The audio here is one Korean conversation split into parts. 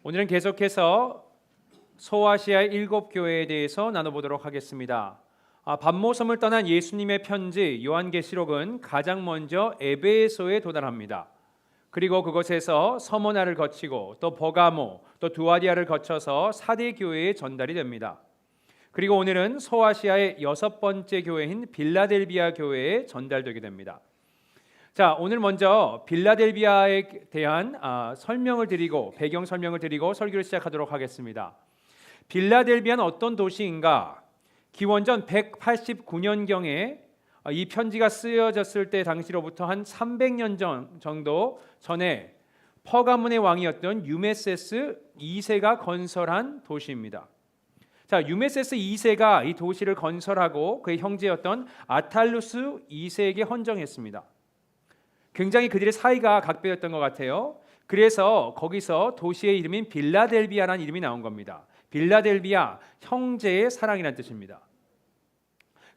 오늘은 계속해서 소아시아의 7교회에 대해서 나눠보도록 하겠습니다. 반모섬을 떠난 예수님의 편지 요한계시록은 가장 먼저 에베소에 도달합니다. 그리고 그곳에서 서머나를 거치고 또 버가모, 또 두아디아를 거쳐서 사대 교회에 전달이 됩니다. 그리고 오늘은 소아시아의 6번째 교회인 빌라델비아 교회에 전달되게 됩니다. 자, 오늘 먼저 빌라델비아에 대한 설명을 드리고 배경 설명을 드리고 설교를 시작하도록 하겠습니다. 빌라델비아는 어떤 도시인가? 기원전 189년경에 이 편지가 쓰여졌을 때 당시로부터 한 300년 정도 전에 퍼가문의 왕이었던 유메세스 2세가 건설한 도시입니다. 자, 유메세스 2세가 이 도시를 건설하고 그의 형제였던 아탈루스 2세에게 헌정했습니다. 굉장히 그들의 사이가 각별했던 것 같아요. 그래서 거기서 도시의 이름인 빌라델비아라는 이름이 나온 겁니다. 빌라델비아, 형제의 사랑이라는 뜻입니다.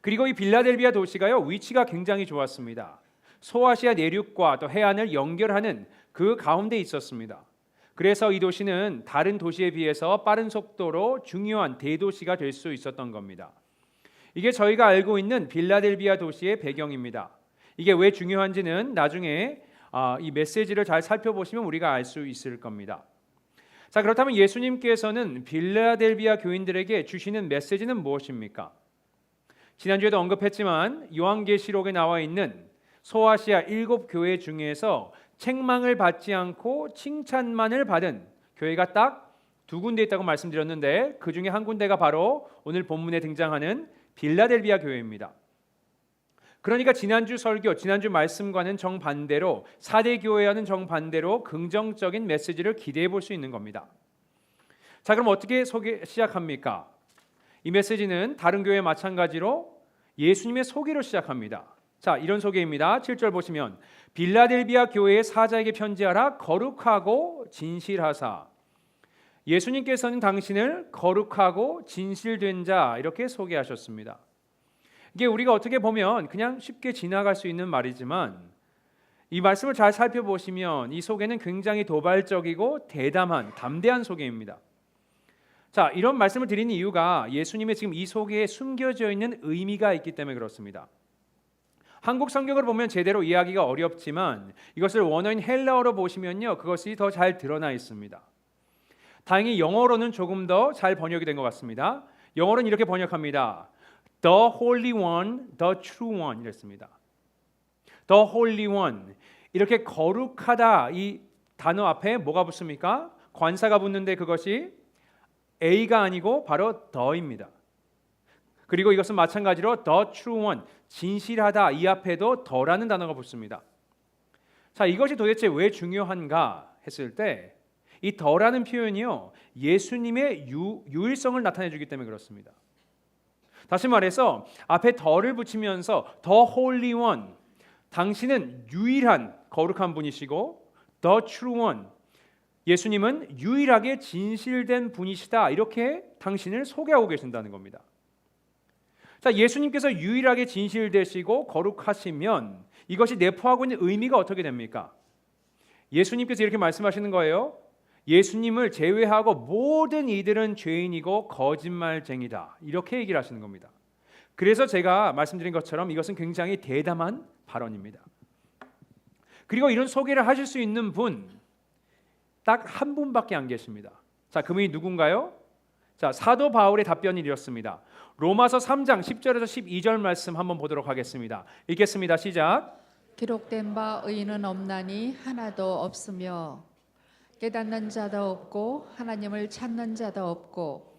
그리고 이 빌라델비아 도시가요, 위치가 굉장히 좋았습니다. 소아시아 내륙과 또 해안을 연결하는 그 가운데 있었습니다. 그래서 이 도시는 다른 도시에 비해서 빠른 속도로 중요한 대도시가 될 수 있었던 겁니다. 이게 저희가 알고 있는 빌라델비아 도시의 배경입니다. 이게 왜 중요한지는 나중에 이 메시지를 잘 살펴보시면 우리가 알 수 있을 겁니다. 자, 그렇다면 예수님께서는 빌라델비아 교인들에게 주시는 메시지는 무엇입니까? 지난주에도 언급했지만 요한계시록에 나와 있는 소아시아 7교회 중에서 책망을 받지 않고 칭찬만을 받은 교회가 딱 두 군데 있다고 말씀드렸는데 그 중에 한 군데가 바로 오늘 본문에 등장하는 빌라델비아 교회입니다. 그러니까 지난주 설교, 지난주 말씀과는 정반대로 사대 교회와는 정반대로 긍정적인 메시지를 기대해 볼 수 있는 겁니다. 자, 그럼 어떻게 시작합니까? 이 메시지는 다른 교회와 마찬가지로 예수님의 소개로 시작합니다. 자, 이런 소개입니다. 7절 보시면 빌라델비아 교회의 사자에게 편지하라. 거룩하고 진실하사. 예수님께서는 당신을 거룩하고 진실된 자 이렇게 소개하셨습니다. 이게 우리가 어떻게 보면 그냥 쉽게 지나갈 수 있는 말이지만 이 말씀을 잘 살펴보시면 이 소개는 굉장히 도발적이고 대담한 담대한 소개입니다. 자, 이런 말씀을 드리는 이유가 예수님의 지금 이 소개에 숨겨져 있는 의미가 있기 때문에 그렇습니다. 한국 성경을 보면 제대로 이해하기가 어렵지만 이것을 원어인 헬라어로 보시면요, 그것이 더 잘 드러나 있습니다. 다행히 영어로는 조금 더 잘 번역이 된 것 같습니다. 영어로는 이렇게 번역합니다. The Holy One, the True One 이랬습니다. The Holy One, 이렇게 거룩하다 이 단어 앞에 뭐가 붙습니까? 관사가 붙는데 그것이 A가 아니고 바로 the입니다. 그리고 이것은 마찬가지로 the true one, 진실하다 이 앞에도 the라는 단어가 붙습니다. 자, 이것이 도대체 왜 중요한가 했을 때 이 the라는 표현이요, 예수님의 유일성을 나타내 주기 때문에 그렇습니다. 다시 말해서 앞에 the를 붙이면서 the holy one, 당신은 유일한 거룩한 분이시고 the true one, 예수님은 유일하게 진실된 분이시다 이렇게 당신을 소개하고 계신다는 겁니다. 자, 예수님께서 유일하게 진실되시고 거룩하시면 이것이 내포하고 있는 의미가 어떻게 됩니까? 예수님께서 이렇게 말씀하시는 거예요. 예수님을 제외하고 모든 이들은 죄인이고 거짓말쟁이다 이렇게 얘기를 하시는 겁니다. 그래서 제가 말씀드린 것처럼 이것은 굉장히 대담한 발언입니다. 그리고 이런 소개를 하실 수 있는 분 딱 한 분밖에 안 계십니다. 자, 그분이 누군가요? 자, 사도 바울의 답변이 이렇습니다. 로마서 3장 10절에서 12절 말씀 한번 보도록 하겠습니다. 읽겠습니다. 시작. 기록된 바 의인은 없나니 하나도 없으며 깨닫는 자도 없고 하나님을 찾는 자도 없고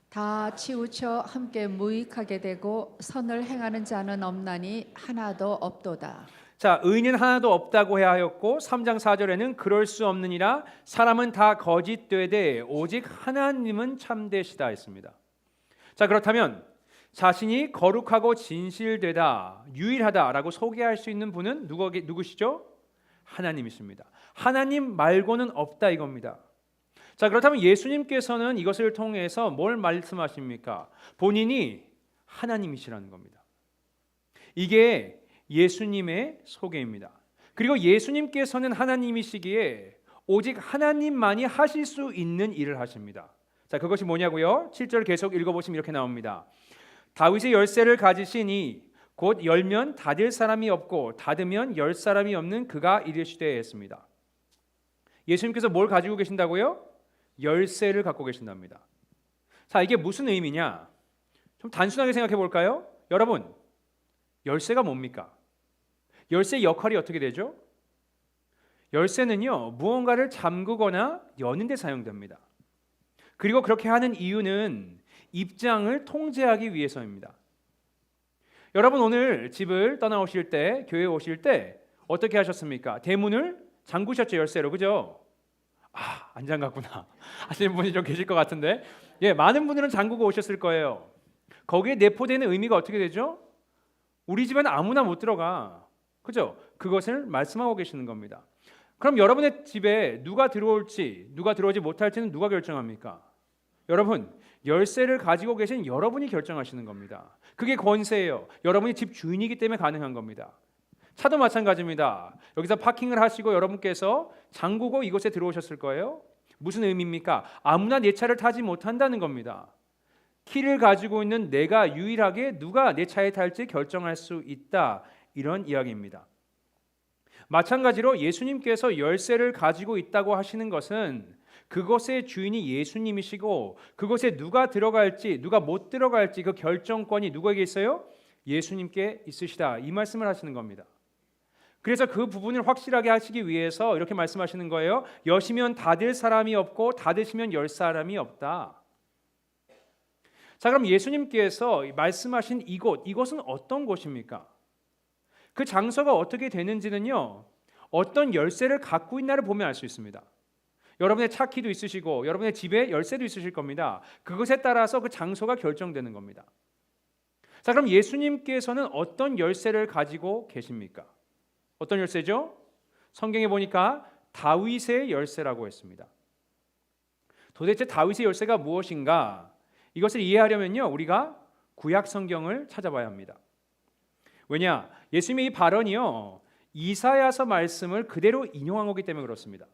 다 치우쳐 함께 무익하게 되고 선을 행하는 자는 없나니 하나도 없도다. 자, 의인은 하나도 없다고 해야 하였고 3장 4절에는 그럴 수 없느니라 사람은 다 거짓되되 오직 하나님은 참되시다 했습니다. 자, 그렇다면 자신이 거룩하고 진실되다, 유일하다라고 소개할 수 있는 분은 누구시죠? 하나님이십니다. 하나님 말고는 없다 이겁니다. 자, 그렇다면 예수님께서는 이것을 통해서 뭘 말씀하십니까? 본인이 하나님이시라는 겁니다. 이게 예수님의 소개입니다. 그리고 예수님께서는 하나님이시기에 오직 하나님만이 하실 수 있는 일을 하십니다. 자, 그것이 뭐냐고요? 7절 계속 읽어보시면 이렇게 나옵니다. 다윗의 열쇠를 가지시니 곧 열면 닫을 사람이 없고 닫으면 열 사람이 없는 그가 이르시되 했습니다. 예수님께서 뭘 가지고 계신다고요? 열쇠를 갖고 계신답니다. 자, 이게 무슨 의미냐? 좀 단순하게 생각해 볼까요? 여러분, 열쇠가 뭡니까? 열쇠의 역할이 어떻게 되죠? 열쇠는요, 무언가를 잠그거나 여는 데 사용됩니다. 그리고 그렇게 하는 이유는 입장을 통제하기 위해서입니다. 여러분, 오늘 집을 떠나오실 때, 교회에 오실 때 어떻게 하셨습니까? 대문을 잠그셨죠, 열쇠로. 그죠? 안 잠갔구나 하시는 분이 좀 계실 것 같은데, 많은 분들은 잠그고 오셨을 거예요. 거기에 내포되는 의미가 어떻게 되죠? 우리 집에는 아무나 못 들어가. 그죠? 그것을 말씀하고 계시는 겁니다. 그럼 여러분의 집에 누가 들어올지, 누가 들어오지 못할지는 누가 결정합니까? 여러분, 열쇠를 가지고 계신 여러분이 결정하시는 겁니다. 그게 권세예요. 여러분이 집 주인이기 때문에 가능한 겁니다. 차도 마찬가지입니다. 여기서 파킹을 하시고 여러분께서 잠그고 이곳에 들어오셨을 거예요. 무슨 의미입니까? 아무나 내 차를 타지 못한다는 겁니다. 키를 가지고 있는 내가 유일하게 누가 내 차에 탈지 결정할 수 있다, 이런 이야기입니다. 마찬가지로 예수님께서 열쇠를 가지고 있다고 하시는 것은 그것의 주인이 예수님이시고 그것에 누가 들어갈지 누가 못 들어갈지 그 결정권이 누구에게 있어요? 예수님께 있으시다, 이 말씀을 하시는 겁니다. 그래서 그 부분을 확실하게 하시기 위해서 이렇게 말씀하시는 거예요. 여시면 닫을 사람이 없고 닫으시면 열 사람이 없다. 자, 그럼 예수님께서 말씀하신 이곳은 어떤 곳입니까? 그 장소가 어떻게 되는지는요, 어떤 열쇠를 갖고 있나를 보면 알 수 있습니다. 여러분의 차 키도 있으시고 여러분의 집에 열쇠도 있으실 겁니다. 그것에 따라서 그 장소가 결정되는 겁니다. 자, 그럼 예수님께서는 어떤 열쇠를 가지고 계십니까? 어떤 열쇠죠? 성경에 보니까 다윗의 열쇠라고 했습니다. 도대체 다윗의 열쇠가 무엇인가? 이것을 이해하려면요, 우리가 구약 성경을 찾아봐야 합니다. 왜냐? 예수님의 이 발언이요, 이사야서 말씀을 그대로 인용한 거기 때문에 그렇습니다.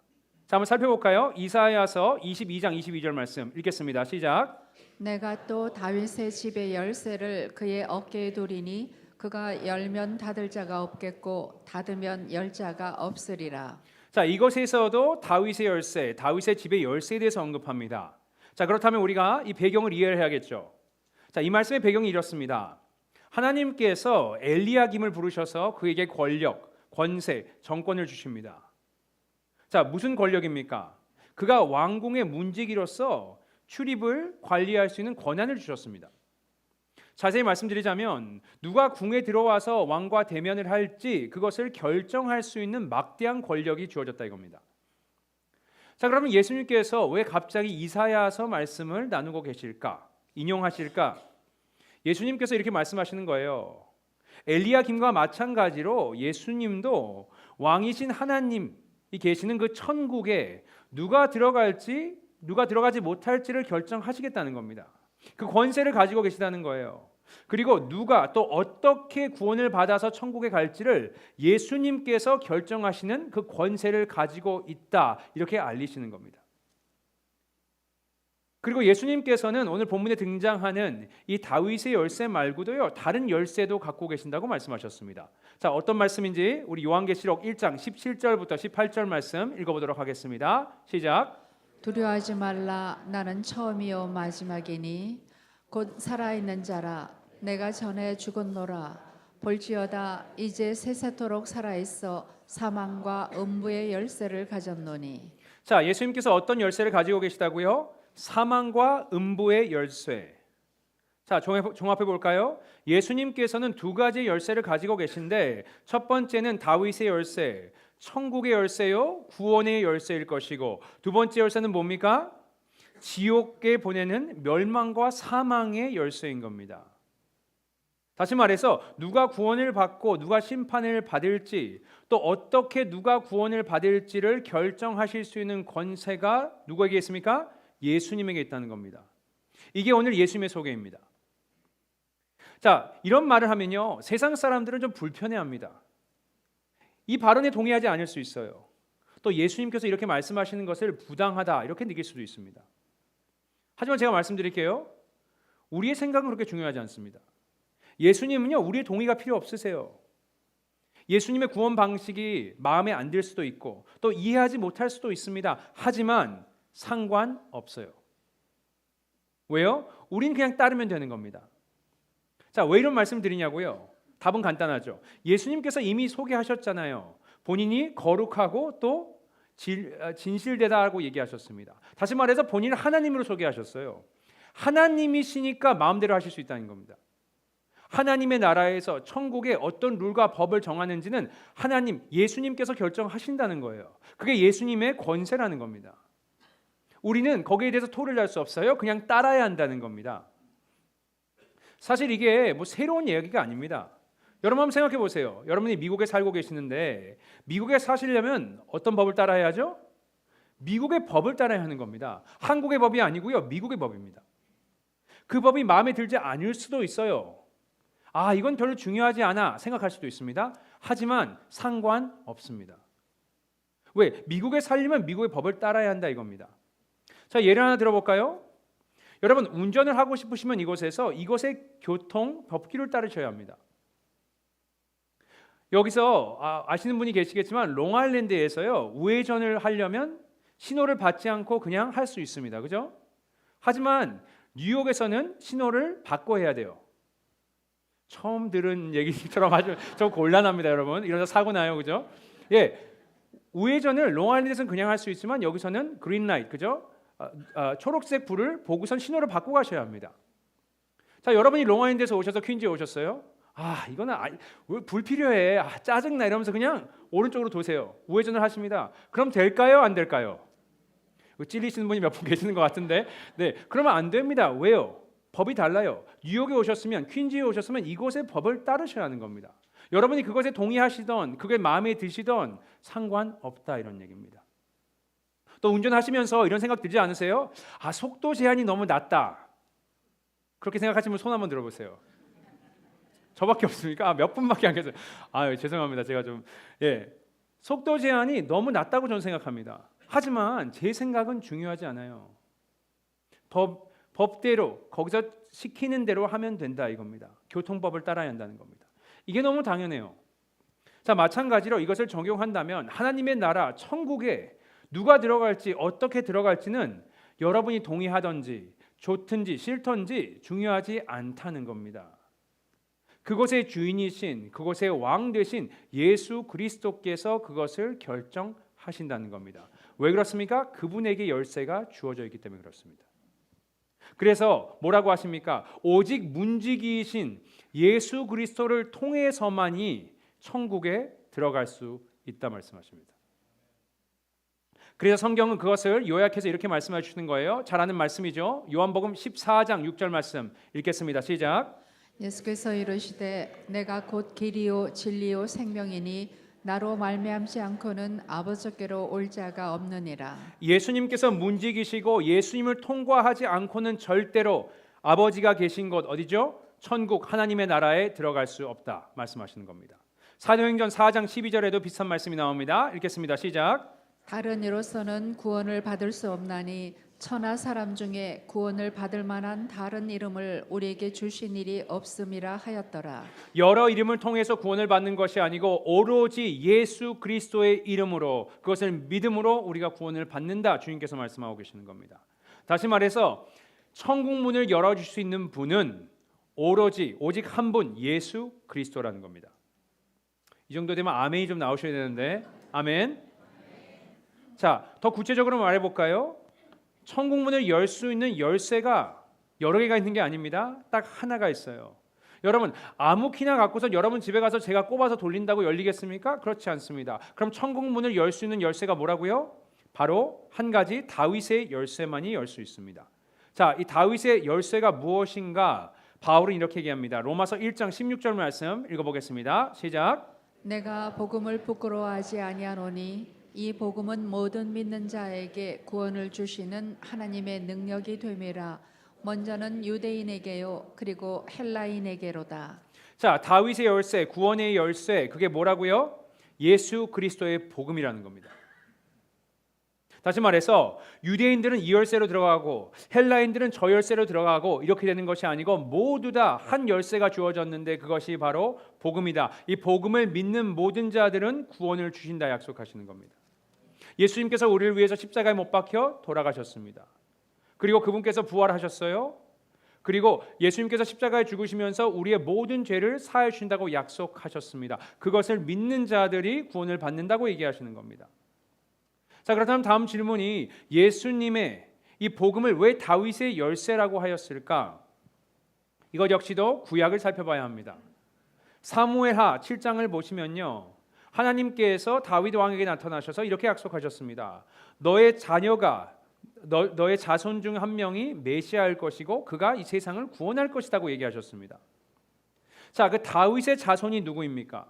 자, 한번 살펴볼까요? 이사야서 22장 22절 말씀 읽겠습니다. 시작. 내가 또 다윗의 집의 열쇠를 그의 어깨에 두리니 그가 열면 닫을 자가 없겠고 닫으면 열 자가 없으리라. 자, 이것에서도 다윗의 열쇠, 다윗의 집의 열쇠에 대해서 언급합니다. 자, 그렇다면 우리가 이 배경을 이해를 해야겠죠. 자, 이 말씀의 배경이 이렇습니다. 하나님께서 엘리야김을 부르셔서 그에게 권력, 권세, 정권을 주십니다. 자, 무슨 권력입니까? 그가 왕궁의 문지기로서 출입을 관리할 수 있는 권한을 주셨습니다. 자세히 말씀드리자면 누가 궁에 들어와서 왕과 대면을 할지 그것을 결정할 수 있는 막대한 권력이 주어졌다 이겁니다. 자, 그러면 예수님께서 왜 갑자기 이사야서 말씀을 나누고 계실까? 인용하실까? 예수님께서 이렇게 말씀하시는 거예요. 엘리야김과 마찬가지로 예수님도 왕이신 하나님이 계시는 그 천국에 누가 들어갈지 누가 들어가지 못할지를 결정하시겠다는 겁니다. 그 권세를 가지고 계시다는 거예요. 그리고 누가 또 어떻게 구원을 받아서 천국에 갈지를 예수님께서 결정하시는 그 권세를 가지고 있다, 이렇게 알리시는 겁니다. 그리고 예수님께서는 오늘 본문에 등장하는 이 다윗의 열쇠 말고도요, 다른 열쇠도 갖고 계신다고 말씀하셨습니다. 자, 어떤 말씀인지 우리 요한계시록 1장 17절부터 18절 말씀 읽어보도록 하겠습니다. 시작. 두려워하지 말라. 나는 처음이요 마지막이니 곧 살아있는 자라. 내가 전에 죽었노라. 볼지어다 이제 세세토록 살아있어 사망과 음부의 열쇠를 가졌노니. 자, 예수님께서 어떤 열쇠를 가지고 계시다고요? 사망과 음부의 열쇠. 자, 종합해 볼까요? 예수님께서는 두 가지 열쇠를 가지고 계신데 첫 번째는 다윗의 열쇠, 천국의 열쇠요, 구원의 열쇠일 것이고, 두 번째 열쇠는 뭡니까? 지옥에 보내는 멸망과 사망의 열쇠인 겁니다. 다시 말해서 누가 구원을 받고 누가 심판을 받을지, 또 어떻게 누가 구원을 받을지를 결정하실 수 있는 권세가 누구에게 있습니까? 예수님에게 있다는 겁니다. 이게 오늘 예수님의 소개입니다. 자, 이런 말을 하면요, 세상 사람들은 좀 불편해합니다. 이 발언에 동의하지 않을 수 있어요. 또 예수님께서 이렇게 말씀하시는 것을 부당하다 이렇게 느낄 수도 있습니다. 하지만 제가 말씀드릴게요. 우리의 생각은 그렇게 중요하지 않습니다. 예수님은요, 우리의 동의가 필요 없으세요. 예수님의 구원 방식이 마음에 안 들 수도 있고 또 이해하지 못할 수도 있습니다. 하지만 상관없어요. 왜요? 우린 그냥 따르면 되는 겁니다. 자, 왜 이런 말씀 드리냐고요? 답은 간단하죠. 예수님께서 이미 소개하셨잖아요. 본인이 거룩하고 또 진실되다고 얘기하셨습니다. 다시 말해서 본인을 하나님으로 소개하셨어요. 하나님이시니까 마음대로 하실 수 있다는 겁니다. 하나님의 나라에서 천국에 어떤 룰과 법을 정하는지는 하나님, 예수님께서 결정하신다는 거예요. 그게 예수님의 권세라는 겁니다. 우리는 거기에 대해서 토를 낼 수 없어요. 그냥 따라야 한다는 겁니다. 사실 이게 뭐 새로운 이야기가 아닙니다. 여러분 한번 생각해 보세요. 여러분이 미국에 살고 계시는데 미국에 사시려면 어떤 법을 따라야 하죠? 미국의 법을 따라야 하는 겁니다. 한국의 법이 아니고요. 미국의 법입니다. 그 법이 마음에 들지 않을 수도 있어요. 아, 이건 별로 중요하지 않아 생각할 수도 있습니다. 하지만 상관없습니다. 왜? 미국에 살려면 미국의 법을 따라야 한다 이겁니다. 자, 예를 하나 들어볼까요? 여러분 운전을 하고 싶으시면 이곳의 교통 법규를 따르셔야 합니다. 여기서 아시는 분이 계시겠지만 롱아일랜드에서요, 우회전을 하려면 신호를 받지 않고 그냥 할 수 있습니다. 그죠? 하지만 뉴욕에서는 신호를 받고 해야 돼요. 처음 들은 얘기처럼 아주 좀 곤란합니다, 여러분. 이러다 사고 나요, 그죠? 예, 우회전을 롱아일랜드에서는 그냥 할 수 있지만 여기서는 그린라이트, 그죠? 초록색 불을 보고선 신호를 받고 가셔야 합니다. 자, 여러분이 롱아일랜드에서 오셔서 퀸즈에 오셨어요. 이거는 불필요해. 짜증나 이러면서 그냥 오른쪽으로 도세요. 우회전을 하십니다. 그럼 될까요? 안 될까요? 찔리시는 분이 몇 분 계시는 것 같은데, 네, 그러면 안 됩니다. 왜요? 법이 달라요. 뉴욕에 오셨으면, 퀸즈에 오셨으면 이곳의 법을 따르셔야 하는 겁니다. 여러분이 그것에 동의하시던, 그게 마음에 드시던 상관없다 이런 얘기입니다. 또 운전하시면서 이런 생각 들지 않으세요? 속도 제한이 너무 낮다. 그렇게 생각하시면 손 한번 들어보세요. 저밖에 없습니까? 몇 분밖에 안 계세요. 죄송합니다. 제가 좀 속도 제한이 너무 낮다고 저는 생각합니다. 하지만 제 생각은 중요하지 않아요. 법대로 거기서 시키는 대로 하면 된다 이겁니다. 교통법을 따라야 한다는 겁니다. 이게 너무 당연해요. 자, 마찬가지로 이것을 적용한다면 하나님의 나라 천국에 누가 들어갈지 어떻게 들어갈지는 여러분이 동의하든지 좋든지 싫든지 중요하지 않다는 겁니다. 그것의 주인이신, 그것의 왕 되신 예수 그리스도께서 그것을 결정하신다는 겁니다. 왜 그렇습니까? 그분에게 열쇠가 주어져 있기 때문에 그렇습니다. 그래서 뭐라고 하십니까? 오직 문지기이신 예수 그리스도를 통해서만이 천국에 들어갈 수 있다 말씀하십니다. 그래서 성경은 그것을 요약해서 이렇게 말씀해 주시는 거예요. 잘 아는 말씀이죠. 요한복음 14장 6절 말씀 읽겠습니다. 시작. 예수께서 이르시되 내가 곧 길이요 진리요 생명이니 나로 말미암지 않고는 아버지께로 올 자가 없느니라. 예수님께서 문지기시고 예수님을 통과하지 않고는 절대로 아버지가 계신 곳 어디죠? 천국 하나님의 나라에 들어갈 수 없다 말씀하시는 겁니다. 사도행전 4장 12절에도 비슷한 말씀이 나옵니다. 읽겠습니다. 시작. 다른 이로서는 구원을 받을 수 없나니 천하 사람 중에 구원을 받을 만한 다른 이름을 우리에게 주신 일이 없음이라 하였더라. 여러 이름을 통해서 구원을 받는 것이 아니고 오로지 예수 그리스도의 이름으로 그것을 믿음으로 우리가 구원을 받는다 주님께서 말씀하고 계시는 겁니다. 다시 말해서 천국 문을 열어줄 수 있는 분은 오로지 오직 한 분 예수 그리스도라는 겁니다. 이 정도 되면 아멘이 좀 나오셔야 되는데 아멘. 자, 더 구체적으로 말해볼까요? 천국 문을 열 수 있는 열쇠가 여러 개가 있는 게 아닙니다. 딱 하나가 있어요. 여러분 아무 키나 갖고서 여러분 집에 가서 제가 꼽아서 돌린다고 열리겠습니까? 그렇지 않습니다. 그럼 천국 문을 열 수 있는 열쇠가 뭐라고요? 바로 한 가지 다윗의 열쇠만이 열 수 있습니다. 자, 이 다윗의 열쇠가 무엇인가? 바울은 이렇게 얘기합니다. 로마서 1장 16절 말씀 읽어보겠습니다. 시작. 내가 복음을 부끄러워하지 아니하노니 이 복음은 모든 믿는 자에게 구원을 주시는 하나님의 능력이 됨이라. 먼저는 유대인에게요 그리고 헬라인에게로다. 자, 다윗의 열쇠, 구원의 열쇠, 그게 뭐라고요? 예수 그리스도의 복음이라는 겁니다. 다시 말해서 유대인들은 이 열쇠로 들어가고 헬라인들은 저 열쇠로 들어가고 이렇게 되는 것이 아니고 모두 다 한 열쇠가 주어졌는데 그것이 바로 복음이다. 이 복음을 믿는 모든 자들은 구원을 주신다 약속하시는 겁니다. 예수님께서 우리를 위해서 십자가에 못 박혀 돌아가셨습니다. 그리고 그분께서 부활하셨어요. 그리고 예수님께서 십자가에 죽으시면서 우리의 모든 죄를 사하여 주신다고 약속하셨습니다. 그것을 믿는 자들이 구원을 받는다고 얘기하시는 겁니다. 자, 그렇다면 다음 질문이 예수님의 이 복음을 왜 다윗의 열쇠라고 하였을까? 이것 역시도 구약을 살펴봐야 합니다. 사무엘하 7장을 보시면요, 하나님께서 다윗 왕에게 나타나셔서 이렇게 약속하셨습니다. 너의 자녀가 너의 자손 중 한 명이 메시아일 것이고 그가 이 세상을 구원할 것이라고 얘기하셨습니다. 자, 그 다윗의 자손이 누구입니까?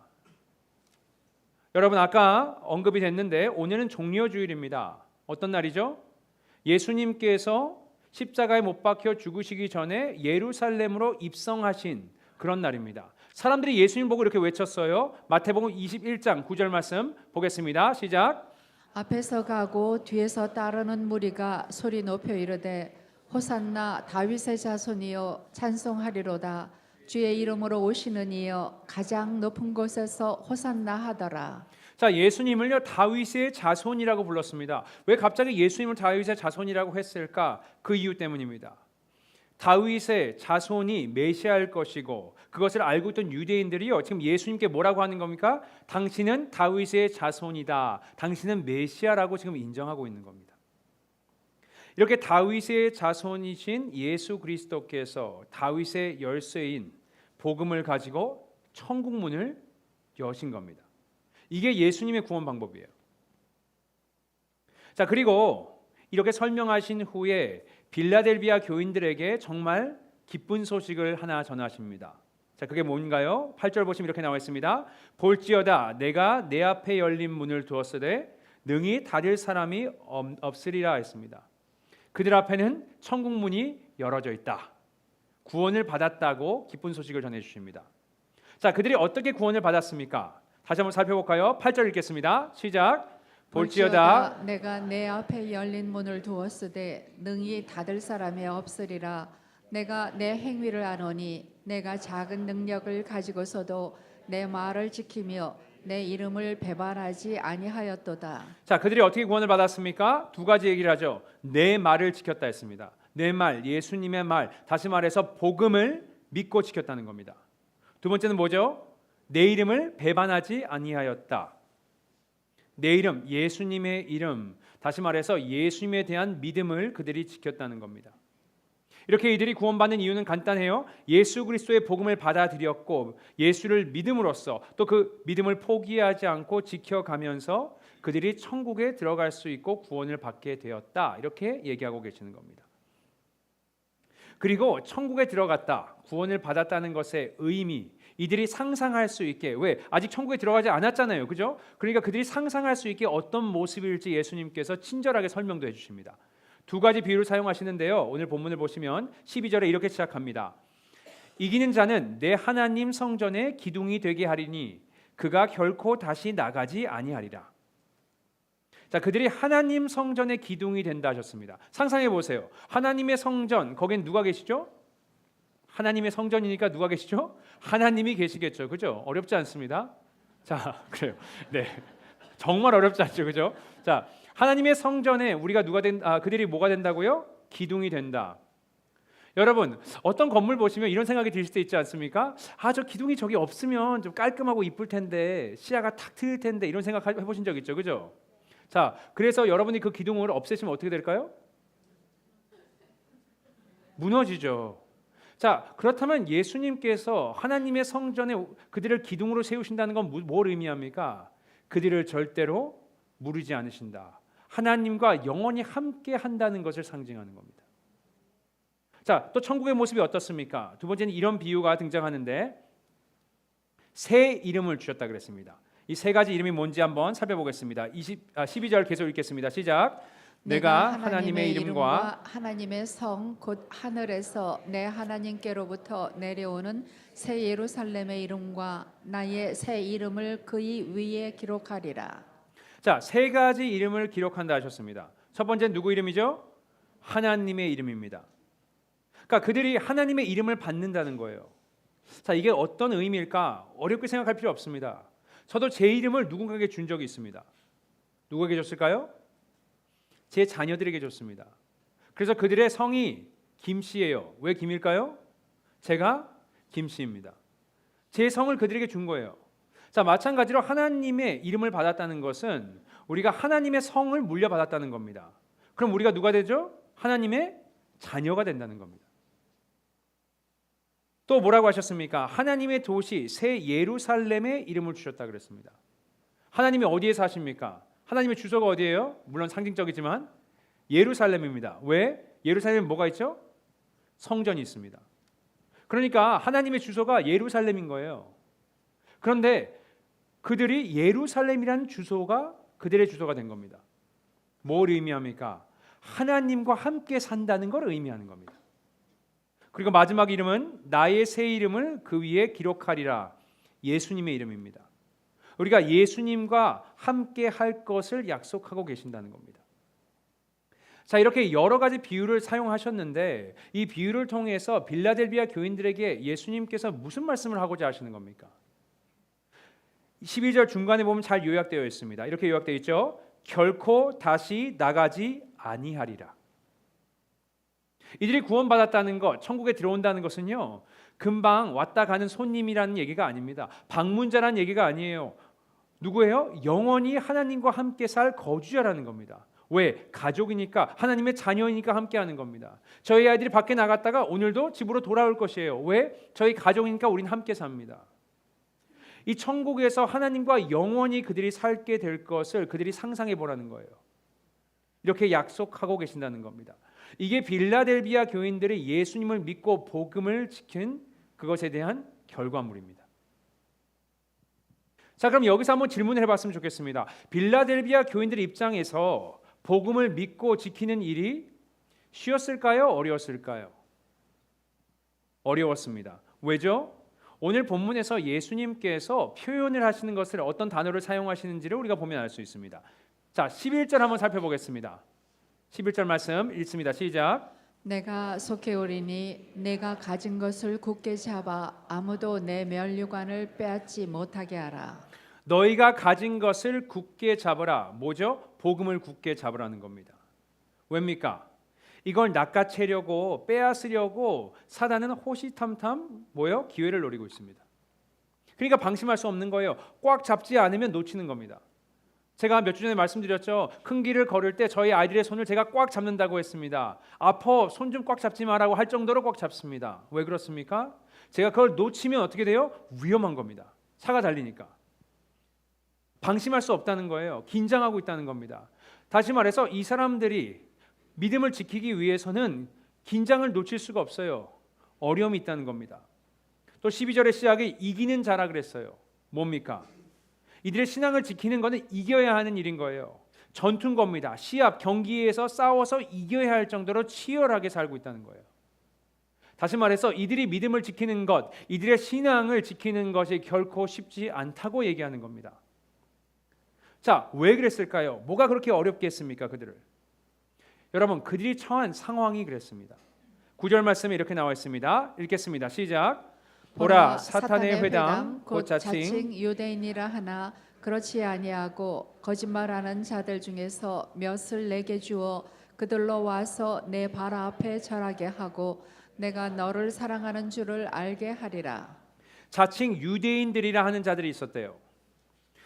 여러분 아까 언급이 됐는데 오늘은 종려주일입니다. 어떤 날이죠? 예수님께서 십자가에 못 박혀 죽으시기 전에 예루살렘으로 입성하신 그런 날입니다. 사람들이 예수님 보고 이렇게 외쳤어요. 마태복음 21장 9절 말씀 보겠습니다. 시작. 앞에서 가고 뒤에서 따르는 무리가 소리 높여 이르되 호산나 다윗의 자손이여 찬송하리로다. 주의 이름으로 오시는 이여 가장 높은 곳에서 호산나 하더라. 자, 예수님을요 다윗의 자손이라고 불렀습니다. 왜 갑자기 예수님을 다윗의 자손이라고 했을까? 그 이유 때문입니다. 다윗의 자손이 메시아일 것이고 그것을 알고 있던 유대인들이요 지금 예수님께 뭐라고 하는 겁니까? 당신은 다윗의 자손이다. 당신은 메시아라고 지금 인정하고 있는 겁니다. 이렇게 다윗의 자손이신 예수 그리스도께서 다윗의 열쇠인 복음을 가지고 천국 문을 여신 겁니다. 이게 예수님의 구원 방법이에요. 자, 그리고 이렇게 설명하신 후에 빌라델비아 교인들에게 정말 기쁜 소식을 하나 전하십니다. 자, 그게 뭔가요? 8절 보시면 이렇게 나와 있습니다. 볼지어다 내가 내 앞에 열린 문을 두었으되 능히 닫을 사람이 없으리라 했습니다. 그들 앞에는 천국 문이 열어져 있다. 구원을 받았다고 기쁜 소식을 전해 주십니다. 자, 그들이 어떻게 구원을 받았습니까? 다시 한번 살펴볼까요? 8절 읽겠습니다. 시작. 볼지어다 내가 내 앞에 열린 문을 두었으되 능히 닫을 사람이 없으리라. 내가 내 행위를 아노니 내가 작은 능력을 가지고서도 내 말을 지키며 내 이름을 배반하지 아니하였도다. 자, 그들이 어떻게 구원을 받았습니까? 두 가지 얘기를 하죠. 내 말을 지켰다 했습니다. 내 말, 예수님의 말, 다시 말해서 복음을 믿고 지켰다는 겁니다. 두 번째는 뭐죠? 내 이름을 배반하지 아니하였다. 내 이름, 예수님의 이름, 다시 말해서 예수님에 대한 믿음을 그들이 지켰다는 겁니다. 이렇게 이들이 구원받는 이유는 간단해요. 예수 그리스도의 복음을 받아들였고 예수를 믿음으로써 또 그 믿음을 포기하지 않고 지켜가면서 그들이 천국에 들어갈 수 있고 구원을 받게 되었다. 이렇게 얘기하고 계시는 겁니다. 그리고 천국에 들어갔다, 구원을 받았다는 것의 의미, 이들이 상상할 수 있게, 왜? 아직 천국에 들어가지 않았잖아요. 그죠? 그러니까 그들이 상상할 수 있게 어떤 모습일지 예수님께서 친절하게 설명도 해주십니다. 두 가지 비유를 사용하시는데요. 오늘 본문을 보시면 12절에 이렇게 시작합니다. 이기는 자는 내 하나님 성전의 기둥이 되게 하리니 그가 결코 다시 나가지 아니하리라. 자, 그들이 하나님 성전의 기둥이 된다 하셨습니다. 상상해 보세요. 하나님의 성전, 거긴 누가 계시죠? 하나님의 성전이니까 누가 계시죠? 하나님이 계시겠죠. 그죠? 어렵지 않습니다. 자, 그래요. 네, 정말 어렵지 않죠. 그죠? 자, 하나님의 성전에 우리가 그들이 뭐가 된다고요? 기둥이 된다. 여러분, 어떤 건물 보시면 이런 생각이 들 수도 있지 않습니까? 저 기둥이 저기 없으면 좀 깔끔하고 이쁠 텐데, 시야가 탁 트일 텐데, 이런 생각 해보신 적 있죠? 그죠? 자, 그래서 여러분이 그 기둥을 없애시면 어떻게 될까요? 무너지죠. 자, 그렇다면 예수님께서 하나님의 성전에 그들을 기둥으로 세우신다는 건 뭘 의미합니까? 그들을 절대로 무르지 않으신다. 하나님과 영원히 함께 한다는 것을 상징하는 겁니다. 자, 또 천국의 모습이 어떻습니까? 두 번째는 이런 비유가 등장하는데 새 이름을 주셨다 그랬습니다. 이 세 가지 이름이 뭔지 한번 살펴보겠습니다. 12절 계속 읽겠습니다. 시작. 내가 하나님의 이름과 하나님의 성 곧 하늘에서 내 하나님께로부터 내려오는 새 예루살렘의 이름과 나의 새 이름을 그의 위에 기록하리라. 자, 세 가지 이름을 기록한다 하셨습니다. 첫 번째는 누구 이름이죠? 하나님의 이름입니다. 그러니까 그들이 하나님의 이름을 받는다는 거예요. 자, 이게 어떤 의미일까? 어렵게 생각할 필요 없습니다. 저도 제 이름을 누군가에게 준 적이 있습니다. 누구에게 줬을까요? 제 자녀들에게 줬습니다. 그래서 그들의 성이 김씨예요. 왜 김일까요? 제가 김씨입니다. 제 성을 그들에게 준 거예요. 자, 마찬가지로 하나님의 이름을 받았다는 것은 우리가 하나님의 성을 물려받았다는 겁니다. 그럼 우리가 누가 되죠? 하나님의 자녀가 된다는 겁니다. 또 뭐라고 하셨습니까? 하나님의 도시 새 예루살렘의 이름을 주셨다 그랬습니다. 하나님이 어디에 사십니까? 하나님의 주소가 어디예요? 물론 상징적이지만 예루살렘입니다. 왜? 예루살렘에 뭐가 있죠? 성전이 있습니다. 그러니까 하나님의 주소가 예루살렘인 거예요. 그런데 그들이 예루살렘이라는 주소가 그들의 주소가 된 겁니다. 뭘 의미합니까? 하나님과 함께 산다는 걸 의미하는 겁니다. 그리고 마지막 이름은 나의 새 이름을 그 위에 기록하리라. 예수님의 이름입니다. 우리가 예수님과 함께 할 것을 약속하고 계신다는 겁니다. 자, 이렇게 여러 가지 비유를 사용하셨는데 이 비유를 통해서 빌라델비아 교인들에게 예수님께서 무슨 말씀을 하고자 하시는 겁니까? 12절 중간에 보면 잘 요약되어 있습니다. 이렇게 요약되어 있죠. 결코 다시 나가지 아니하리라. 이들이 구원받았다는 것, 천국에 들어온다는 것은요, 금방 왔다 가는 손님이라는 얘기가 아닙니다. 방문자라는 얘기가 아니에요. 누구예요? 영원히 하나님과 함께 살 거주자라는 겁니다. 왜? 가족이니까, 하나님의 자녀이니까 함께하는 겁니다. 저희 아이들이 밖에 나갔다가 오늘도 집으로 돌아올 것이에요. 왜? 저희 가족이니까 우린 함께 삽니다. 이 천국에서 하나님과 영원히 그들이 살게 될 것을 그들이 상상해 보라는 거예요. 이렇게 약속하고 계신다는 겁니다. 이게 빌라델비아 교인들이 예수님을 믿고 복음을 지킨 그것에 대한 결과물입니다. 자, 그럼 여기서 한번 질문을 해봤으면 좋겠습니다. 빌라델비아 교인들의 입장에서 복음을 믿고 지키는 일이 쉬웠을까요? 어려웠을까요? 어려웠습니다. 왜죠? 오늘 본문에서 예수님께서 표현을 하시는 것을 어떤 단어를 사용하시는지를 우리가 보면 알 수 있습니다. 자, 11절 한번 살펴보겠습니다. 11절 말씀 읽습니다. 시작. 내가 속해 오리니 내가 가진 것을 굳게 잡아 아무도 내 면류관을 빼앗지 못하게 하라. 너희가 가진 것을 굳게 잡으라. 뭐죠? 복음을 굳게 잡으라는 겁니다. 왜입니까? 이걸 낚아채려고 빼앗으려고 사단은 호시탐탐 뭐요? 기회를 노리고 있습니다. 그러니까 방심할 수 없는 거예요. 꽉 잡지 않으면 놓치는 겁니다. 제가 몇 주 전에 말씀드렸죠. 큰 길을 걸을 때 저희 아이들의 손을 제가 꽉 잡는다고 했습니다. 아파, 손 좀 꽉 잡지 마라고 할 정도로 꽉 잡습니다. 왜 그렇습니까? 제가 그걸 놓치면 어떻게 돼요? 위험한 겁니다. 차가 달리니까. 방심할 수 없다는 거예요. 긴장하고 있다는 겁니다. 다시 말해서 이 사람들이 믿음을 지키기 위해서는 긴장을 놓칠 수가 없어요. 어려움이 있다는 겁니다. 또 12절의 시작에 이기는 자라 그랬어요. 뭡니까? 이들의 신앙을 지키는 것은 이겨야 하는 일인 거예요. 전투인 겁니다. 시합, 경기에서 싸워서 이겨야 할 정도로 치열하게 살고 있다는 거예요. 다시 말해서 이들이 믿음을 지키는 것, 이들의 신앙을 지키는 것이 결코 쉽지 않다고 얘기하는 겁니다. 자, 왜 그랬을까요? 뭐가 그렇게 어렵게 했습니까? 그들을. 여러분, 그들이 처한 상황이 그랬습니다. 9절 말씀에 이렇게 나와 있습니다. 읽겠습니다. 시작. 보라, 사탄의 회당 곧 자칭 유대인이라 하나 그렇지 아니하고 거짓말하는 자들 중에서 몇을 내게 주어 그들로 와서 내 발 앞에 절하게 하고 내가 너를 사랑하는 줄을 알게 하리라. 자칭 유대인들이라 하는 자들이 있었대요.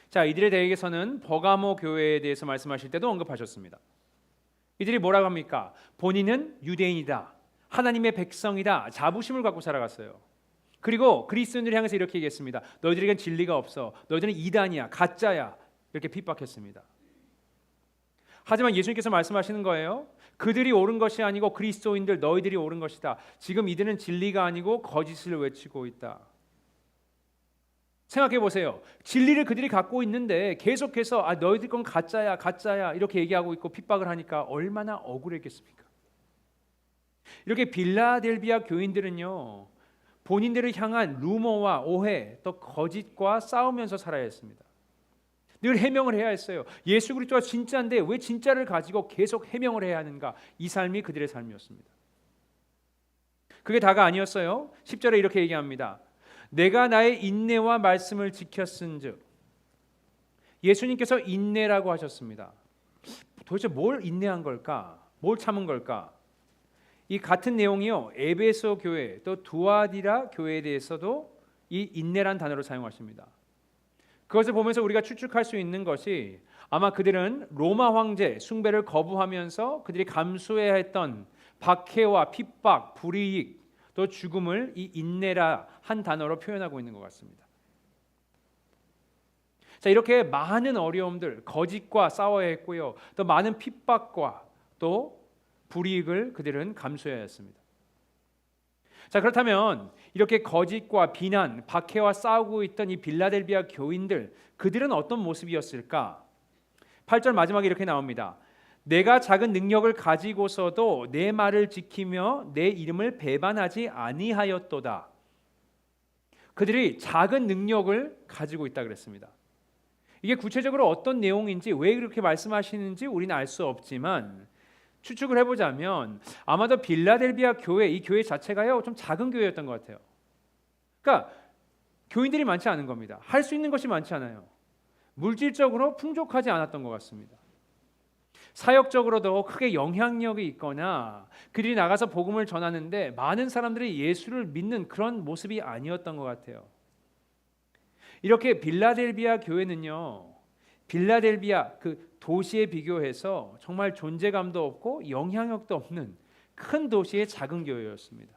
자, 이들에 대해서는 버가모 교회에 대해서 말씀하실 때도 언급하셨습니다. 이들이 뭐라고 합니까? 본인은 유대인이다, 하나님의 백성이다, 자부심을 갖고 살아갔어요. 그리고 그리스도인들을 향해서 이렇게 얘기했습니다. 너희들에겐 진리가 없어, 너희들은 이단이야, 가짜야, 이렇게 핍박했습니다. 하지만 예수님께서 말씀하시는 거예요. 그들이 옳은 것이 아니고 그리스도인들 너희들이 옳은 것이다. 지금 이들은 진리가 아니고 거짓을 외치고 있다. 생각해 보세요. 진리를 그들이 갖고 있는데 계속해서 너희들 건 가짜야, 가짜야 이렇게 얘기하고 있고 핍박을 하니까 얼마나 억울했겠습니까? 이렇게 빌라델비아 교인들은요, 본인들을 향한 루머와 오해, 또 거짓과 싸우면서 살아야 했습니다. 늘 해명을 해야 했어요. 예수 그리스도가 진짜인데 왜 진짜를 가지고 계속 해명을 해야 하는가? 이 삶이 그들의 삶이었습니다. 그게 다가 아니었어요. 10절에 이렇게 얘기합니다. 내가 나의 인내와 말씀을 지켰은즉. 예수님께서 인내라고 하셨습니다. 도대체 뭘 인내한 걸까? 뭘 참은 걸까? 이 같은 내용이요, 에베소 교회 또 두아디라 교회에 대해서도 이 인내란 단어를 사용하십니다. 그것을 보면서 우리가 추측할 수 있는 것이 아마 그들은 로마 황제 숭배를 거부하면서 그들이 감수해야 했던 박해와 핍박, 불이익 또 죽음을 이 인내라 한 단어로 표현하고 있는 것 같습니다. 자, 이렇게 많은 어려움들, 거짓과 싸워야 했고요, 또 많은 핍박과 또 불이익을 그들은 감수해야 했습니다. 자, 그렇다면 이렇게 거짓과 비난, 박해와 싸우고 있던 이 빌라델비아 교인들, 그들은 어떤 모습이었을까? 8절 마지막에 이렇게 나옵니다. 내가 작은 능력을 가지고서도 내 말을 지키며 내 이름을 배반하지 아니하였도다. 그들이 작은 능력을 가지고 있다 그랬습니다. 이게 구체적으로 어떤 내용인지, 왜 그렇게 말씀하시는지 우리는 알 수 없지만 추측을 해보자면 아마도 빌라델비아 교회, 이 교회 자체가요 좀 작은 교회였던 것 같아요. 그러니까 교인들이 많지 않은 겁니다. 할 수 있는 것이 많지 않아요. 물질적으로 풍족하지 않았던 것 같습니다. 사역적으로도 크게 영향력이 있거나 그들이 나가서 복음을 전하는데 많은 사람들이 예수를 믿는 그런 모습이 아니었던 것 같아요. 이렇게 빌라델비아 교회는요, 빌라델비아 그 도시에 비교해서 정말 존재감도 없고 영향력도 없는 큰 도시의 작은 교회였습니다.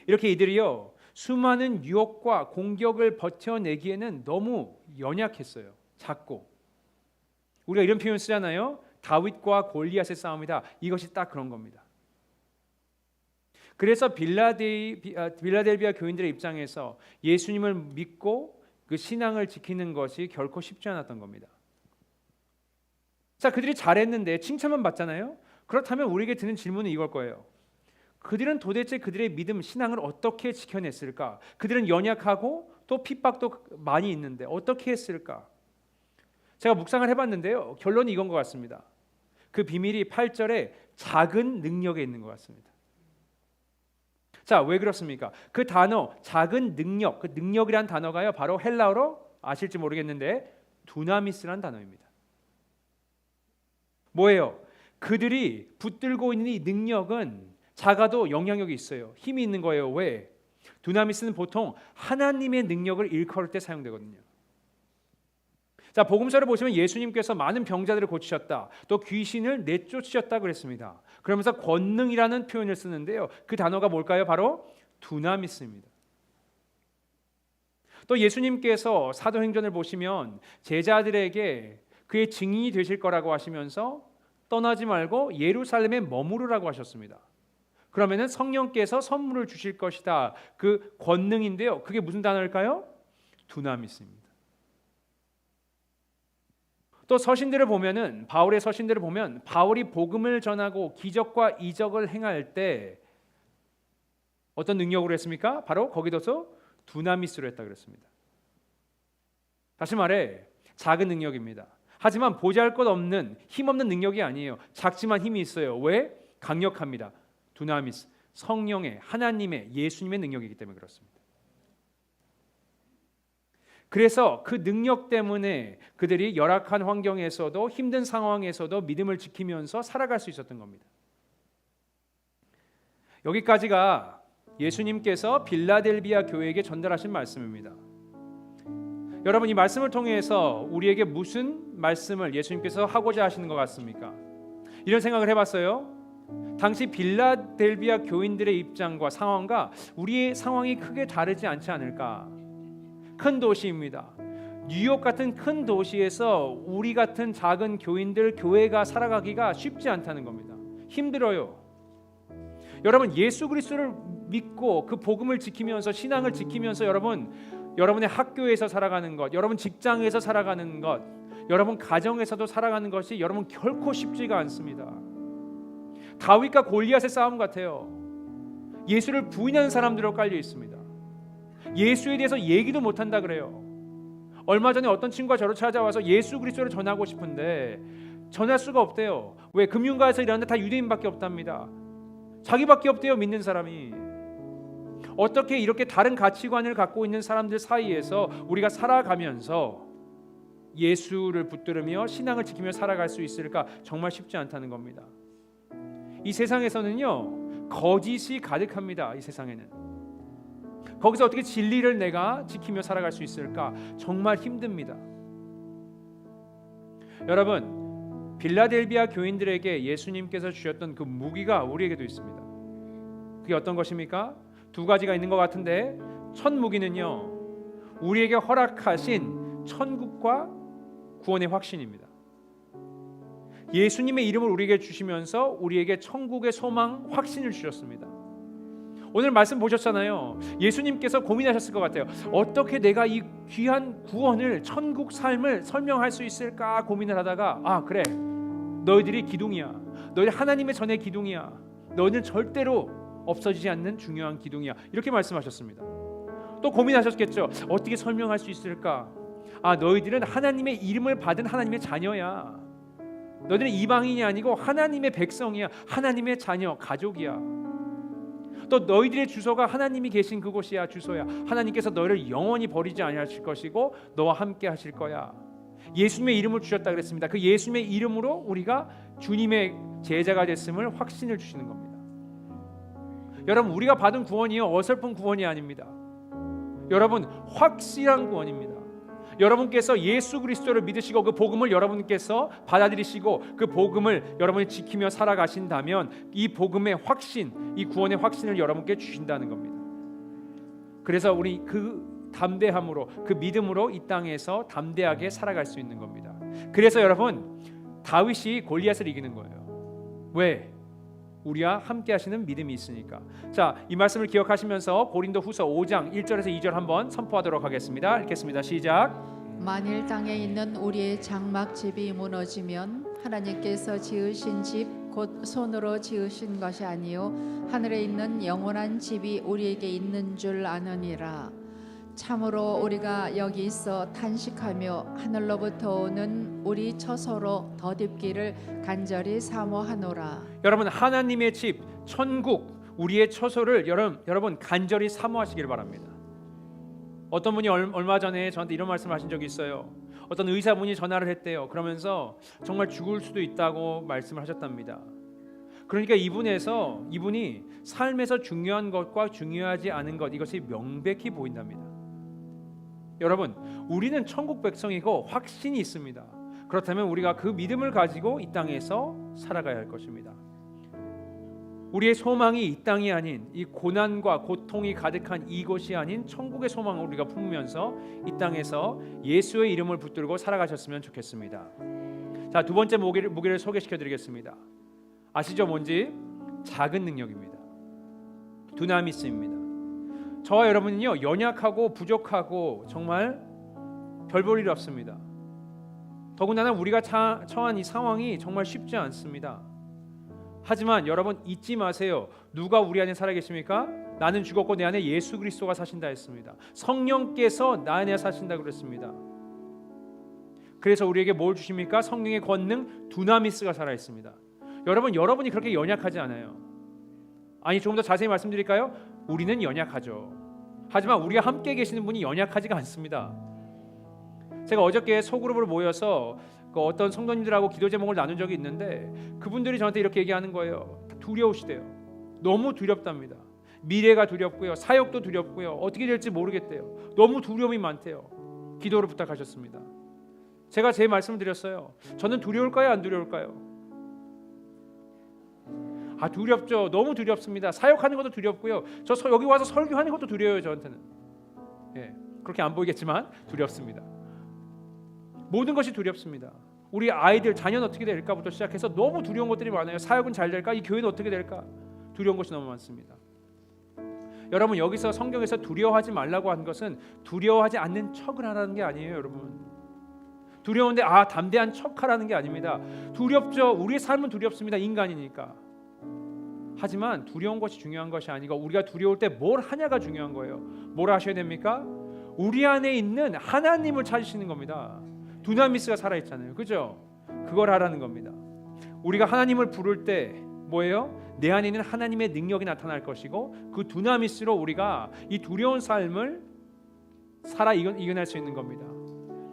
이렇게 이들이요 수많은 유혹과 공격을 버텨내기에는 너무 연약했어요. 작고. 우리가 이런 표현 쓰잖아요. 다윗과 골리앗의 싸움이다. 이것이 딱 그런 겁니다. 그래서 빌라델비아 교인들의 입장에서 예수님을 믿고 그 신앙을 지키는 것이 결코 쉽지 않았던 겁니다. 자, 그들이 잘했는데 칭찬만 받잖아요. 그렇다면 우리에게 드는 질문은 이걸 거예요. 그들은 도대체 그들의 믿음, 신앙을 어떻게 지켜냈을까? 그들은 연약하고 또 핍박도 많이 있는데 어떻게 했을까? 제가 묵상을 해봤는데요. 결론이 이건 것 같습니다. 그 비밀이 8절에 작은 능력에 있는 것 같습니다. 자, 왜 그렇습니까? 그 단어, 작은 능력, 그 능력이란 단어가요 바로 헬라어로 아실지 모르겠는데 두나미스란 단어입니다. 뭐예요? 그들이 붙들고 있는 이 능력은 작아도 영향력이 있어요. 힘이 있는 거예요. 왜? 두나미스는 보통 하나님의 능력을 일컬을 때 사용되거든요. 자, 복음서를 보시면 예수님께서 많은 병자들을 고치셨다. 또 귀신을 내쫓으셨다 그랬습니다. 그러면서 권능이라는 표현을 쓰는데요. 그 단어가 뭘까요? 바로 두나미스입니다. 또 예수님께서 사도행전을 보시면 제자들에게 그의 증인이 되실 거라고 하시면서 떠나지 말고 예루살렘에 머무르라고 하셨습니다. 그러면은 성령께서 선물을 주실 것이다. 그 권능인데요. 그게 무슨 단어일까요? 두나미스입니다. 또 서신들을 보면은 바울의 서신들을 보면 바울이 복음을 전하고 기적과 이적을 행할 때 어떤 능력으로 했습니까? 바로 거기도서 두나미스로 했다 그랬습니다. 다시 말해 작은 능력입니다. 하지만 보잘것없는 힘없는 능력이 아니에요. 작지만 힘이 있어요. 왜? 강력합니다. 두나미스, 성령의, 하나님의, 예수님의 능력이기 때문에 그렇습니다. 그래서 그 능력 때문에 그들이 열악한 환경에서도 힘든 상황에서도 믿음을 지키면서 살아갈 수 있었던 겁니다. 여기까지가 예수님께서 빌라델비아 교회에게 전달하신 말씀입니다. 여러분, 이 말씀을 통해서 우리에게 무슨 말씀을 예수님께서 하고자 하시는 것 같습니까? 이런 생각을 해봤어요. 당시 빌라델비아 교인들의 입장과 상황과 우리의 상황이 크게 다르지 않지 않을까? 큰 도시입니다. 뉴욕 같은 큰 도시에서 우리 같은 작은 교인들, 교회가 살아가기가 쉽지 않다는 겁니다. 힘들어요. 여러분, 예수 그리스도를 믿고 그 복음을 지키면서 신앙을 지키면서 여러분의 학교에서 살아가는 것, 여러분 직장에서 살아가는 것, 여러분 가정에서도 살아가는 것이 여러분 결코 쉽지가 않습니다. 다윗과 골리앗의 싸움 같아요. 예수를 부인하는 사람들로 깔려 있습니다. 예수에 대해서 얘기도 못한다 그래요. 얼마 전에 어떤 친구가 저를 찾아와서 예수 그리스도를 전하고 싶은데 전할 수가 없대요. 왜? 금융가에서 일하는데 다 유대인밖에 없답니다. 자기밖에 없대요, 믿는 사람이. 어떻게 이렇게 다른 가치관을 갖고 있는 사람들 사이에서 우리가 살아가면서 예수를 붙들으며 신앙을 지키며 살아갈 수 있을까? 정말 쉽지 않다는 겁니다. 이 세상에서는요, 거짓이 가득합니다. 이 세상에는. 거기서 어떻게 진리를 내가 지키며 살아갈 수 있을까? 정말 힘듭니다. 여러분, 빌라델비아 교인들에게 예수님께서 주셨던 그 무기가 우리에게도 있습니다. 그게 어떤 것입니까? 두 가지가 있는 것 같은데, 첫 무기는요, 우리에게 허락하신 천국과 구원의 확신입니다. 예수님의 이름을 우리에게 주시면서 우리에게 천국의 소망, 확신을 주셨습니다. 오늘 말씀 보셨잖아요. 예수님께서 고민하셨을 것 같아요. 어떻게 내가 이 귀한 구원을, 천국 삶을 설명할 수 있을까 고민을 하다가, 그래, 너희들이 기둥이야. 너희들 하나님의 전의 기둥이야. 너희는 절대로 없어지지 않는 중요한 기둥이야. 이렇게 말씀하셨습니다. 또 고민하셨겠죠. 어떻게 설명할 수 있을까? 너희들은 하나님의 이름을 받은 하나님의 자녀야. 너희들은 이방인이 아니고 하나님의 백성이야. 하나님의 자녀, 가족이야. 또 너희들의 주소가 하나님이 계신 그곳이야. 주소야. 하나님께서 너희를 영원히 버리지 아니하실 것이고 너와 함께 하실 거야. 예수님의 이름을 주셨다 그랬습니다. 그 예수님의 이름으로 우리가 주님의 제자가 됐음을 확신을 주시는 겁니다. 여러분, 우리가 받은 구원이요, 어설픈 구원이 아닙니다. 여러분, 확실한 구원입니다. 여러분께서 예수 그리스도를 믿으시고 그 복음을 여러분께서 받아들이시고 그 복음을 여러분이 지키며 살아가신다면 이 복음의 확신, 이 구원의 확신을 여러분께 주신다는 겁니다. 그래서 우리 그 담대함으로, 그 믿음으로 이 땅에서 담대하게 살아갈 수 있는 겁니다. 그래서 여러분, 다윗이 골리앗을 이기는 거예요. 왜? 우리와 함께 하시는 믿음이 있으니까. 자, 이 말씀을 기억하시면서 고린도후서 5장 1절에서 2절 한번 선포하도록 하겠습니다. 읽겠습니다. 시작. 만일 땅에 있는 우리의 장막집이 무너지면 하나님께서 지으신 집 곧 손으로 지으신 것이 아니요 하늘에 있는 영원한 집이 우리에게 있는 줄 아느니라. 참으로 우리가 여기 있어 탄식하며 하늘로부터 오는 우리 처소로 덧입기를 간절히 사모하노라. 여러분, 하나님의 집, 천국, 우리의 처소를 여러분 간절히 사모하시길 바랍니다. 어떤 분이 얼마 전에 저한테 이런 말씀을 하신 적이 있어요. 어떤 의사분이 전화를 했대요. 그러면서 정말 죽을 수도 있다고 말씀을 하셨답니다. 그러니까 이분이 삶에서 중요한 것과 중요하지 않은 것, 이것이 명백히 보인답니다. 여러분, 우리는 천국 백성이고 확신이 있습니다. 그렇다면 우리가 그 믿음을 가지고 이 땅에서 살아가야 할 것입니다. 우리의 소망이 이 땅이 아닌, 이 고난과 고통이 가득한 이곳이 아닌 천국의 소망을 우리가 품으면서 이 땅에서 예수의 이름을 붙들고 살아가셨으면 좋겠습니다. 자, 두 번째 무기를 소개시켜드리겠습니다. 아시죠? 뭔지? 작은 능력입니다. 두나미스입니다. 저와 여러분은요, 연약하고 부족하고 정말 별 볼 일 없습니다. 더군다나 우리가 처한 이 상황이 정말 쉽지 않습니다. 하지만 여러분, 잊지 마세요. 누가 우리 안에 살아계십니까? 나는 죽었고 내 안에 예수 그리스도가 사신다 했습니다. 성령께서 나 안에 사신다 그랬습니다. 그래서 우리에게 뭘 주십니까? 성령의 권능 두나미스가 살아있습니다. 여러분이 그렇게 연약하지 않아요. 아니, 조금 더 자세히 말씀드릴까요? 우리는 연약하죠. 하지만 우리가 함께 계시는 분이 연약하지가 않습니다. 제가 어저께 소그룹으로 모여서 어떤 성도님들하고 기도 제목을 나눈 적이 있는데 그분들이 저한테 이렇게 얘기하는 거예요. 두려우시대요. 너무 두렵답니다. 미래가 두렵고요, 사역도 두렵고요, 어떻게 될지 모르겠대요. 너무 두려움이 많대요. 기도를 부탁하셨습니다. 제가 제 말씀을 드렸어요. 저는 두려울까요, 안 두려울까요? 두렵죠. 너무 두렵습니다. 사역하는 것도 두렵고요. 여기 와서 설교하는 것도 두려워요. 저한테는. 그렇게 안 보이겠지만 두렵습니다. 모든 것이 두렵습니다. 우리 아이들, 자녀는 어떻게 될까부터 시작해서 너무 두려운 것들이 많아요. 사역은 잘 될까? 이 교회는 어떻게 될까? 두려운 것이 너무 많습니다. 여러분, 여기서 성경에서 두려워하지 말라고 한 것은 두려워하지 않는 척을 하라는 게 아니에요. 여러분, 두려운데 담대한 척하라는 게 아닙니다. 두렵죠. 우리의 삶은 두렵습니다. 인간이니까. 하지만 두려운 것이 중요한 것이 아니고 우리가 두려울 때 뭘 하냐가 중요한 거예요. 뭘 하셔야 됩니까? 우리 안에 있는 하나님을 찾으시는 겁니다. 두나미스가 살아있잖아요. 그죠? 그걸 하라는 겁니다. 우리가 하나님을 부를 때 뭐예요? 내 안에 있는 하나님의 능력이 나타날 것이고 그 두나미스로 우리가 이 두려운 삶을 살아 이겨낼 수 있는 겁니다.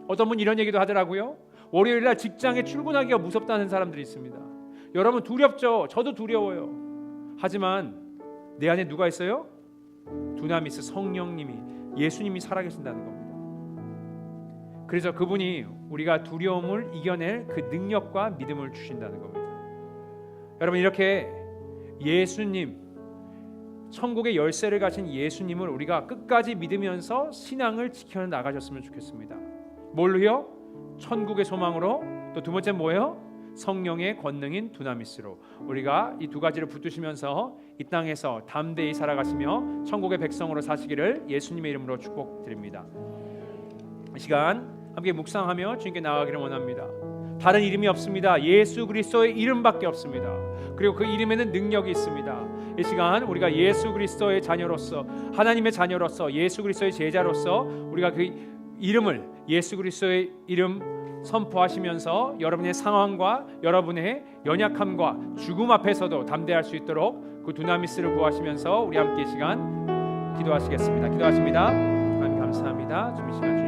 어떤 분 이런 얘기도 하더라고요. 월요일날 직장에 출근하기가 무섭다는 사람들이 있습니다. 여러분 두렵죠? 저도 두려워요. 하지만 내 안에 누가 있어요? 두나미스 성령님이 예수님이 살아계신다는 겁니다. 그래서 그분이 우리가 두려움을 이겨낼 그 능력과 믿음을 주신다는 겁니다. 여러분 이렇게 예수님, 천국의 열쇠를 가진 예수님을 우리가 끝까지 믿으면서 신앙을 지켜나가셨으면 좋겠습니다. 뭘로요? 천국의 소망으로. 또 두 번째 뭐예요? 성령의 권능인 두나미스로. 우리가 이 두 가지를 붙드시면서 이 땅에서 담대히 살아가시며 천국의 백성으로 사시기를 예수님의 이름으로 축복드립니다. 이 시간 함께 묵상하며 주님께 나아가기를 원합니다. 다른 이름이 없습니다. 예수 그리스도의 이름밖에 없습니다. 그리고 그 이름에는 능력이 있습니다. 이 시간 우리가 예수 그리스도의 자녀로서, 하나님의 자녀로서, 예수 그리스도의 제자로서 우리가 그 이름을, 예수 그리스도의 이름 선포하시면서 여러분의 상황과 여러분의 연약함과 죽음 앞에서도 담대할 수 있도록 그 두나미스를 구하시면서 우리 함께 이 시간 기도하시겠습니다. 기도하십니다. 하나님 감사합니다. 주님 이 시간